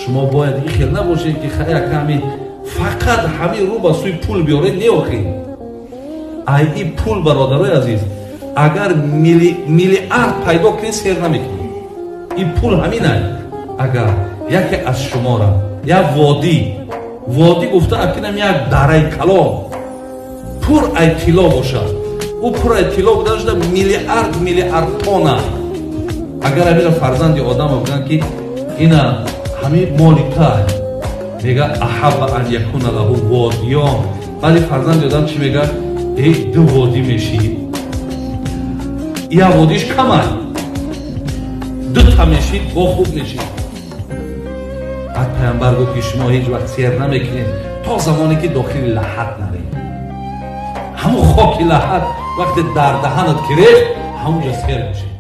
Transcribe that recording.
شما باید این خیل نباشید که خیلی کمی فقط همین رو با سوی پول بیاره نیاخید. ای پول برادرای عزیز اگر میلیارد پیدا کنید سیر نمیکنید. این پول همینه. اگر یکی از شما را یا وادی گفته اکنم یک دره کلا پر ای طلا باشد، او پر ای طلا بوده شده میلیارد تونه. اگر همین فرزند آدم بگن که اینا همین مالکه میگه احب ان یکون له وادیان، ولی فرزند آدم چی میگه؟ ای دو وادی میشی، یا وادیش کمه، دو تا میشید با خوب میشید. بعد پیامبر گفت که شما هیچ وقت سیر نمیکنید تا زمانی که داخل لحد نرید. همون خاک لحد وقتی در دهنت گرفت همونجا سیر میشید.